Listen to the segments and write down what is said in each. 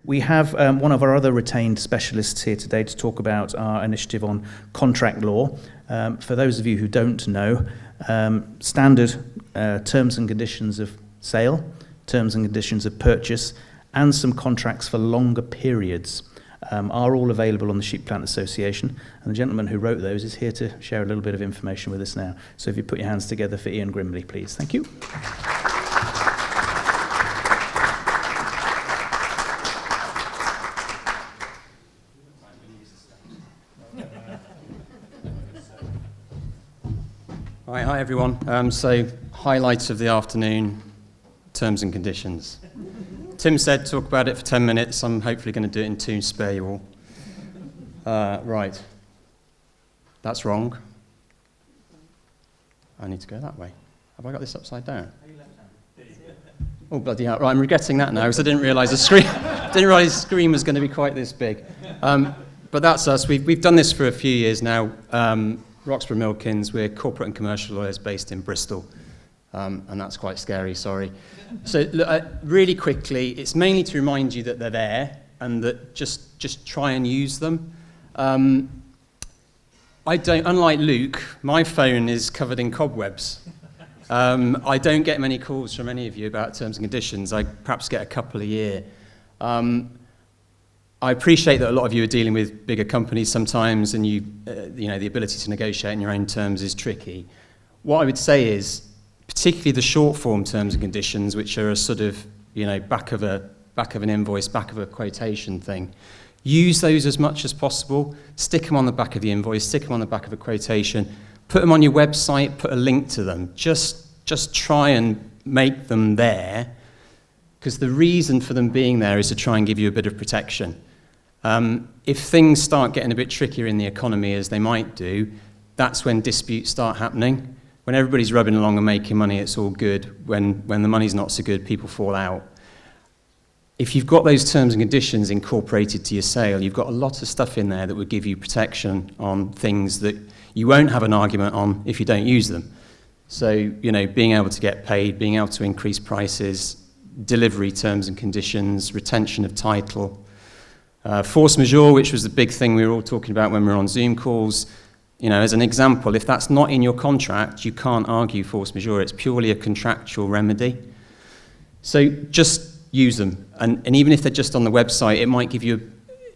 We have one of our other retained specialists here today to talk about our initiative on contract law. For those of you who don't know, standard terms and conditions of sale, terms and conditions of purchase, and some contracts for longer periods are all available on the Sheep Plant Association, and the gentleman who wrote those is here to share a little bit of information with us now. So if you put your hands together for Ian Grimley, please. Thank you. Hi everyone. So highlights of the afternoon, terms and conditions. Tim said talk about it for 10 minutes. I'm hopefully going to do it in 2 to spare you all. Right. That's wrong. I need to go that way. Have I got this upside down? Oh, bloody hell. Right, I'm regretting that now because I didn't realise the screen was going to be quite this big. But that's us. We've done this for a few years now. Roxburgh Milkins, we're corporate and commercial lawyers based in Bristol. And that's quite scary, sorry. So look, really quickly, it's mainly to remind you that they're there and that just try and use them. Unlike Luke, my phone is covered in cobwebs. I don't get many calls from any of you about terms and conditions. I perhaps get a couple a year. I appreciate that a lot of you are dealing with bigger companies sometimes, and you know, the ability to negotiate in your own terms is tricky. What I would say is, particularly the short form terms and conditions, which are a sort of, you know, back of an invoice, back of a quotation thing, use those as much as possible. Stick them on the back of the invoice, stick them on the back of a quotation, put them on your website, put a link to them. Just try and make them there, because the reason for them being there is to try and give you a bit of protection. If things start getting a bit trickier in the economy, as they might do, that's when disputes start happening. When everybody's rubbing along and making money, it's all good. When the money's not so good, people fall out. If you've got those terms and conditions incorporated to your sale, you've got a lot of stuff in there that would give you protection on things that you won't have an argument on if you don't use them. So, you know, being able to get paid, being able to increase prices, delivery terms and conditions, retention of title, force majeure, which was the big thing we were all talking about when we were on Zoom calls. You know, as an example, if that's not in your contract, you can't argue force majeure. It's purely a contractual remedy. So just use them. And even if they're just on the website, it might give you,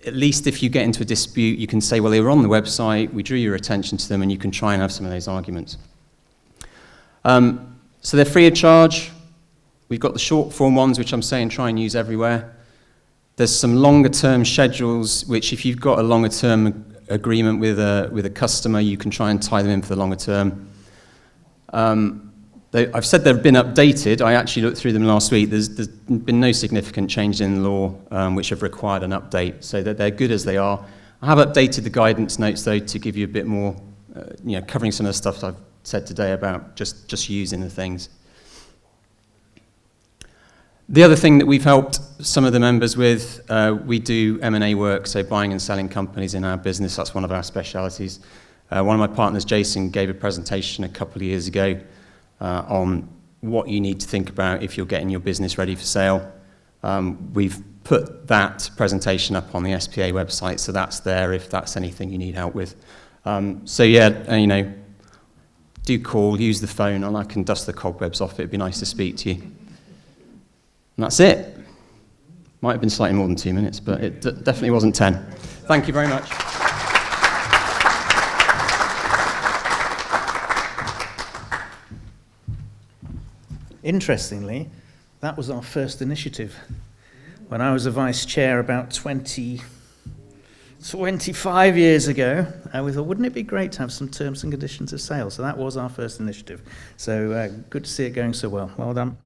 at least if you get into a dispute, you can say, well, they were on the website, we drew your attention to them, and you can try and have some of those arguments. So they're free of charge. We've got the short form ones, which I'm saying try and use everywhere. There's some longer term schedules, which if you've got a longer term agreement with a customer, you can try and tie them in for the longer term. I've said they've been updated. I actually looked through them last week. There's been no significant change in the law which have required an update, so that they're good as they are. I have updated the guidance notes, though, to give you a bit more, you know, covering some of the stuff I've said today about just using the things. The other thing that we've helped some of the members with, we do M&A work, so buying and selling companies in our business. That's one of our specialities. One of my partners, Jason, gave a presentation a couple of years ago on what you need to think about if you're getting your business ready for sale. We've put that presentation up on the SPA website, so that's there if that's anything you need help with. So yeah, you know, do call, use the phone, and I can dust the cobwebs off. It'd be nice to speak to you. And that's it. Might have been slightly more than 2 minutes, but it definitely wasn't 10. Thank you very much. Interestingly, that was our first initiative. When I was a vice chair about 25 years ago, we thought, wouldn't it be great to have some terms and conditions of sale? So that was our first initiative. So good to see it going so well. Well done.